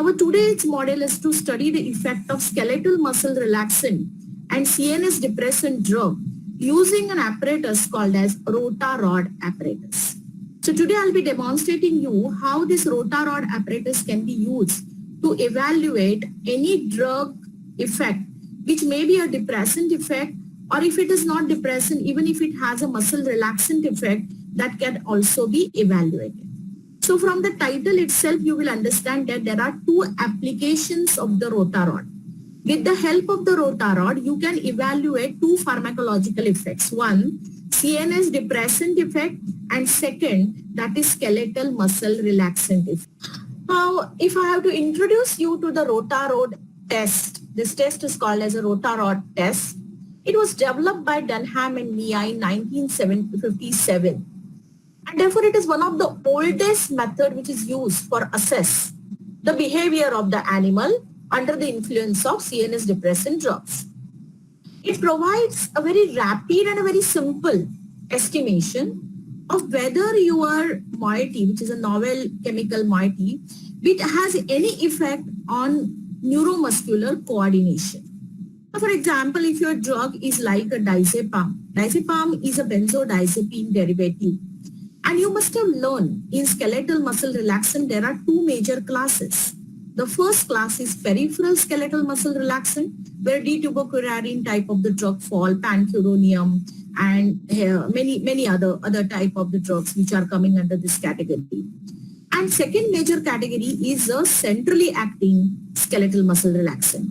our today's model is to study the effect of skeletal muscle relaxant and CNS depressant drug using an apparatus called as Rotarod apparatus. So today I'll be demonstrating you how this Rotarod apparatus can be used to evaluate any drug effect, which may be a depressant effect, or if it is not depressant, even if it has a muscle relaxant effect, that can also be evaluated. So from the title itself, you will understand that there are two applications of the Rotarod. With the help of the Rotarod, you can evaluate two pharmacological effects. One, CNS depressant effect, and second, that is skeletal muscle relaxant effect. Now, if I have to introduce you to the Rotarod test, this test is called as a Rotarod test. It was developed by Dunham and Meehan in 1957. And therefore, it is one of the oldest method which is used for assess the behavior of the animal under the influence of CNS depressant drugs. It provides a very rapid and a very simple estimation of whether your moiety, which is a novel chemical moiety, which has any effect on neuromuscular coordination. For example, if your drug is like a diazepam, diazepam is a benzodiazepine derivative. And you must have learned in skeletal muscle relaxant, there are two major classes. The first class is peripheral skeletal muscle relaxant, where D-tubocurarine type of the drug fall, pancuronium, and many other type of the drugs which are coming under this category. And second major category is a centrally acting skeletal muscle relaxant.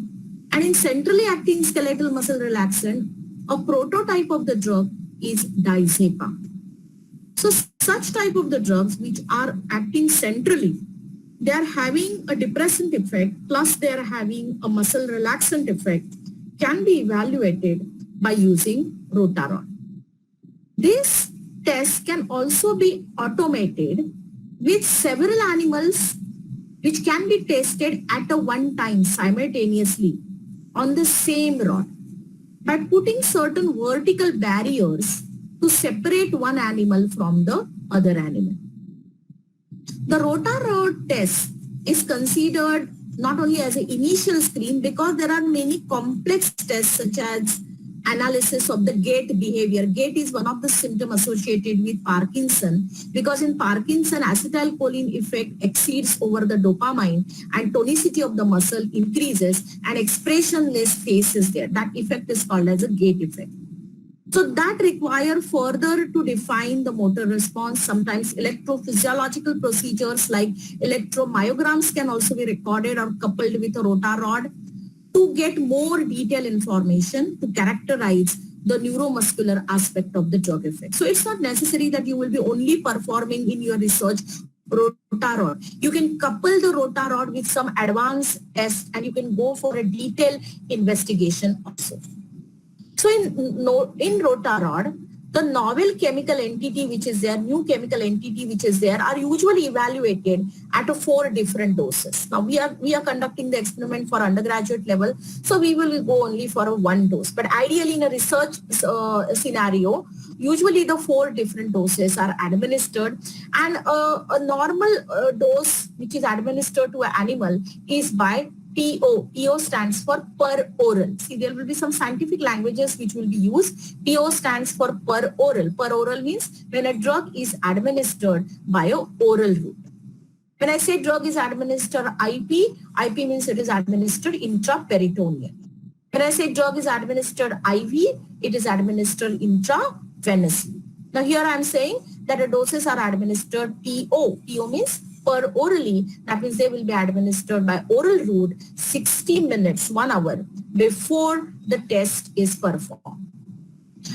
And in centrally acting skeletal muscle relaxant, a prototype of the drug is diazepam. So such type of the drugs which are acting centrally, they are having a depressant effect plus they are having a muscle relaxant effect, can be evaluated by using Rotarod. This test can also be automated with several animals which can be tested at a one time simultaneously on the same rod by putting certain vertical barriers to separate one animal from the other animal. The Rotarod test is considered not only as an initial screen because there are many complex tests such as analysis of the gait behavior. Gait is one of the symptoms associated with Parkinson because in Parkinson, acetylcholine effect exceeds over the dopamine and tonicity of the muscle increases and expressionless face is there. That effect is called as a gait effect. So that require further to define the motor response. Sometimes electrophysiological procedures like electromyograms can also be recorded or coupled with a Rotarod to get more detailed information to characterize the neuromuscular aspect of the drug effect. So it's not necessary that you will be only performing in your research Rotarod. You can couple the Rotarod with some advanced tests and you can go for a detailed investigation also. So in Rotarod, the novel chemical entity which is there, new chemical entity which is there are usually evaluated at 4 different doses. Now we are conducting the experiment for undergraduate level, so we will go only for a 1 dose. But ideally in a research scenario, usually the 4 different doses are administered and a normal dose which is administered to an animal is by PO. PO stands for per oral. See, there will be some scientific languages which will be used. PO stands for per oral. Per oral means when a drug is administered by a oral route. When I say drug is administered IP, IP means it is administered intraperitoneal. When I say drug is administered IV, it is administered intravenously. Now here I am saying that the doses are administered PO. PO means per orally, that means they will be administered by oral route 60 minutes, 1 hour before the test is performed.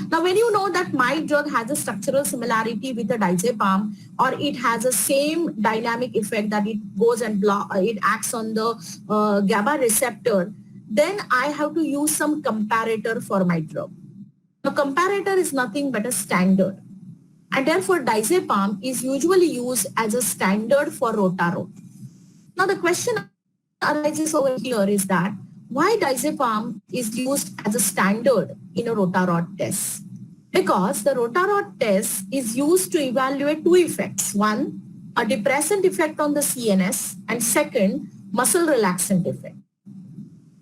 Now, when you know that my drug has a structural similarity with the diazepam or it has the same dynamic effect that it goes and it acts on the GABA receptor, then I have to use some comparator for my drug. The comparator is nothing but a standard. And therefore, diazepam is usually used as a standard for Rotarod. Now, the question arises over here is that why diazepam is used as a standard in a Rotarod test? Because the Rotarod test is used to evaluate 2 effects. One, a depressant effect on the CNS, and second, muscle relaxant effect.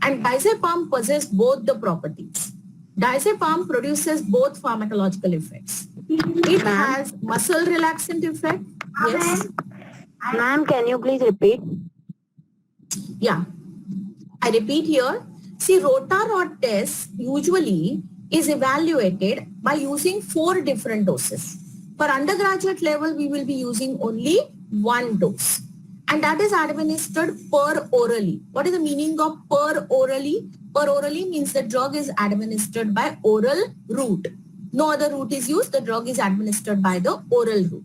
And diazepam possesses both the properties. Diazepam produces both pharmacological effects. It has muscle relaxant effect. Yes. Ma'am, can you please repeat? Yeah. I repeat here. See, Rota-Rot test usually is evaluated by using 4 different doses. For undergraduate level, we will be using only 1 dose. And that is administered per orally. What is the meaning of per orally? Per orally means the drug is administered by oral route. No other route is used. The drug is administered by the oral route.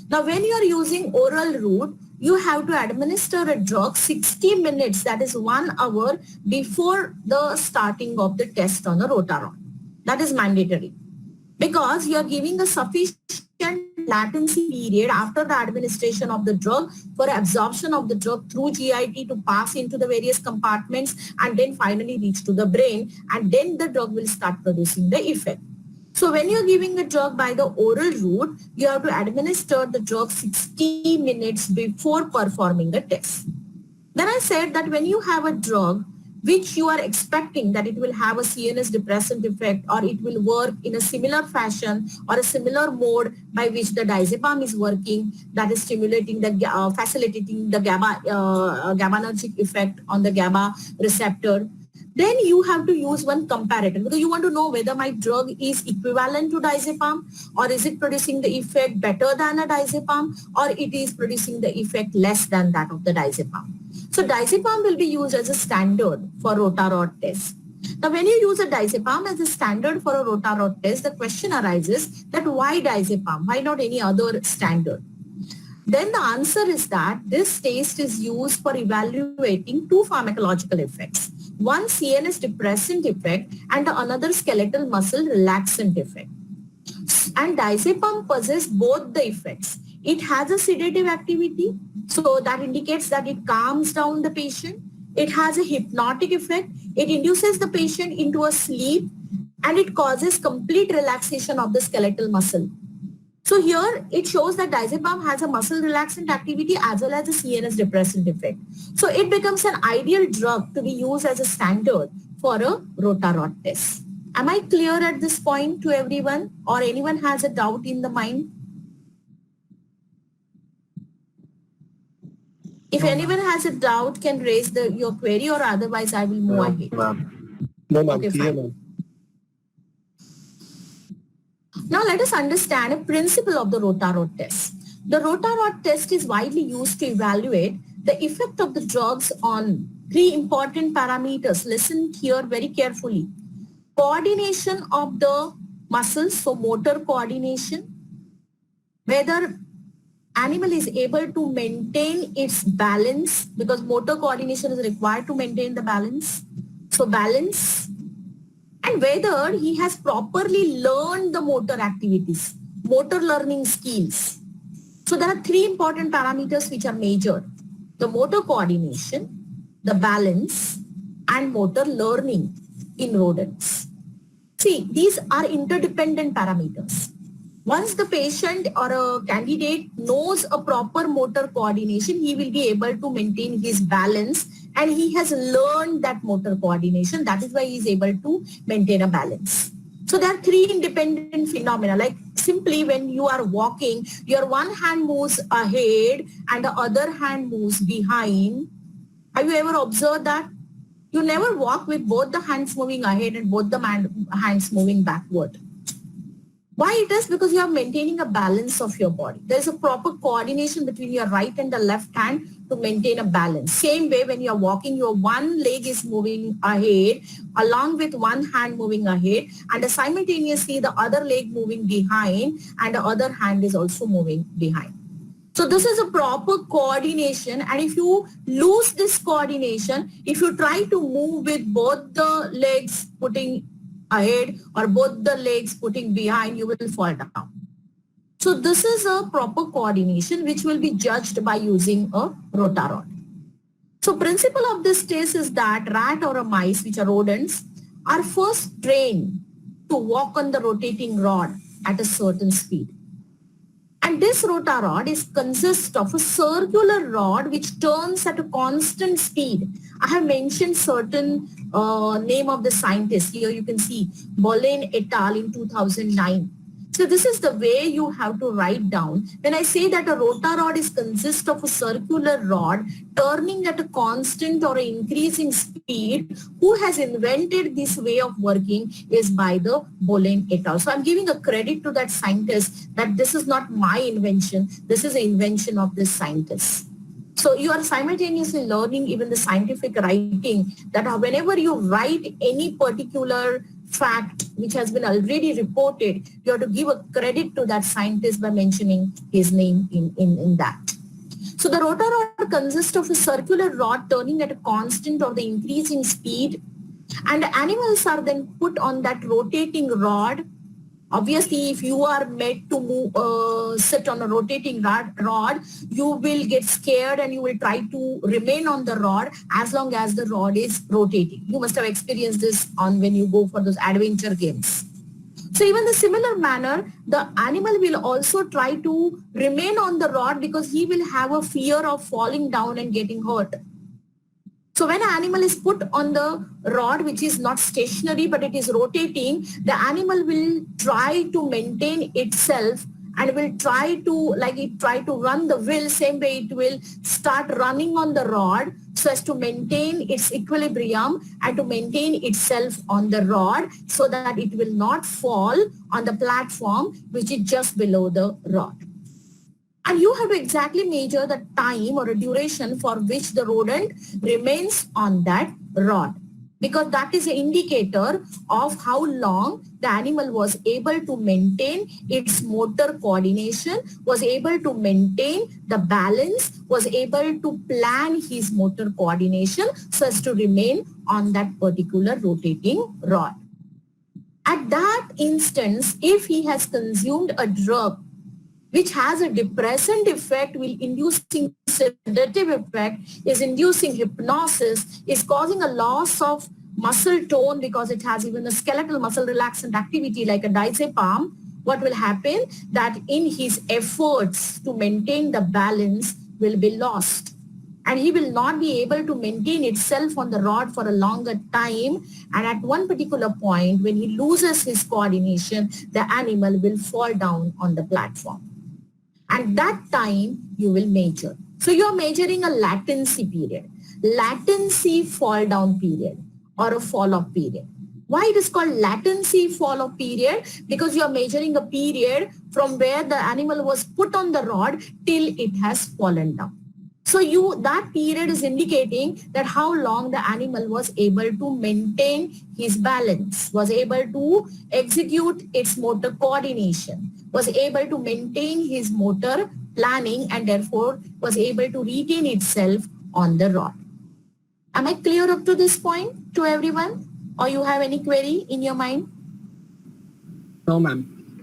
Now, when you are using oral route, you have to administer a drug 60 minutes, that is 1 hour before the starting of the test on the Rota-Rot. That is mandatory because you are giving a sufficient latency period after the administration of the drug for absorption of the drug through GIT to pass into the various compartments and then finally reach to the brain, and then the drug will start producing the effect. So when you're giving a drug by the oral route, you have to administer the drug 60 minutes before performing the test. Then I said that when you have a drug which you are expecting that it will have a CNS depressant effect or it will work in a similar fashion or a similar mode by which the diazepam is working, that is stimulating the facilitating the GABAergic effect on the GABA receptor, then you have to use one comparator because you want to know whether my drug is equivalent to diazepam or is it producing the effect better than a diazepam or it is producing the effect less than that of the diazepam. So diazepam will be used as a standard for Rota-Rot test. Now when you use a diazepam as a standard for a Rota-Rot test, the question arises that why diazepam? Why not any other standard? Then the answer is that this test is used for evaluating 2 pharmacological effects. One CNS depressant effect and another skeletal muscle relaxant effect. And diazepam possesses both the effects. It has a sedative activity, so that indicates that it calms down the patient. It has a hypnotic effect. It induces the patient into a sleep and it causes complete relaxation of the skeletal muscle. So here it shows that diazepam has a muscle relaxant activity as well as a CNS depressant effect. So it becomes an ideal drug to be used as a standard for a Rota-Rot test. Am I clear at this point to everyone or anyone has a doubt in the mind? If anyone has a doubt, can raise your query or otherwise I will move ahead. No, ma'am. Okay, Clear, fine. ma'am. Now let us understand a principle of the Rota-Rot test. The Rota-Rot test is widely used to evaluate the effect of the drugs on 3 important parameters. Listen here very carefully. Coordination of the muscles, so motor coordination, whether animal is able to maintain its balance because motor coordination is required to maintain the balance. So balance, and whether he has properly learned the motor activities, motor learning skills. So there are 3 important parameters which are measured: the motor coordination, the balance, and motor learning in rodents. See, these are interdependent parameters. Once the patient or a candidate knows a proper motor coordination, he will be able to maintain his balance and he has learned that motor coordination. That is why he is able to maintain a balance. So there are 3 independent phenomena. Like simply when you are walking, your one hand moves ahead and the other hand moves behind. Have you ever observed that? You never walk with both the hands moving ahead and both the hands moving backward. Why it is? Because you are maintaining a balance of your body. There is a proper coordination between your right and the left hand to maintain a balance. Same way when you are walking, your one leg is moving ahead along with one hand moving ahead and simultaneously the other leg moving behind and the other hand is also moving behind. So this is a proper coordination, and if you lose this coordination, if you try to move with both the legs putting ahead or both the legs putting behind, you will fall down. So this is a proper coordination which will be judged by using a Rota-Rot. So principle of this test is that rat or a mice, which are rodents, are first trained to walk on the rotating rod at a certain speed. And And this rotarod consists of a circular rod which turns at a constant speed. I have mentioned certain name of the scientist. Here you can see Bolen et al. In 2009. So this is the way you have to write down. When I say that a rotarod consists of a circular rod turning at a constant or increasing speed, who has invented this way of working is by the Bolen et al. So I'm giving a credit to that scientist that this is not my invention. This is an invention of this scientist. So you are simultaneously learning even the scientific writing, that whenever you write any particular fact which has been already reported, you have to give a credit to that scientist by mentioning his name in that. So the rotarod consists of a circular rod turning at a constant or the increasing speed, and animals are then put on that rotating rod. Obviously, if you are made to move, sit on a rotating rod, you will get scared and you will try to remain on the rod as long as the rod is rotating. You must have experienced this on when you go for those adventure games. So even the similar manner, the animal will also try to remain on the rod because he will have a fear of falling down and getting hurt. So when an animal is put on the rod, which is not stationary, but it is rotating, the animal will try to maintain itself and will try to run the wheel, same way it will start running on the rod so as to maintain its equilibrium and to maintain itself on the rod so that it will not fall on the platform which is just below the rod. And you have to exactly measure the time or a duration for which the rodent remains on that rod, because that is an indicator of how long the animal was able to maintain its motor coordination, was able to maintain the balance, was able to plan his motor coordination so as to remain on that particular rotating rod. At that instance, if he has consumed a drug which has a depressant effect, will inducing sedative effect, is inducing hypnosis, is causing a loss of muscle tone because it has even a skeletal muscle relaxant activity like a diazepam, what will happen? That in his efforts to maintain the balance will be lost. And he will not be able to maintain itself on the rod for a longer time. And at one particular point, when he loses his coordination, the animal will fall down on the platform. And that time you will measure. So you're measuring a latency period, latency fall down period or a fall off period. Why it is called latency fall off period? Because you are measuring a period from where the animal was put on the rod till it has fallen down. So that period is indicating that how long the animal was able to maintain his balance, was able to execute its motor coordination, was able to maintain his motor planning, and therefore was able to retain itself on the rod. Am I clear up to this point to everyone? Or you have any query in your mind? No, ma'am.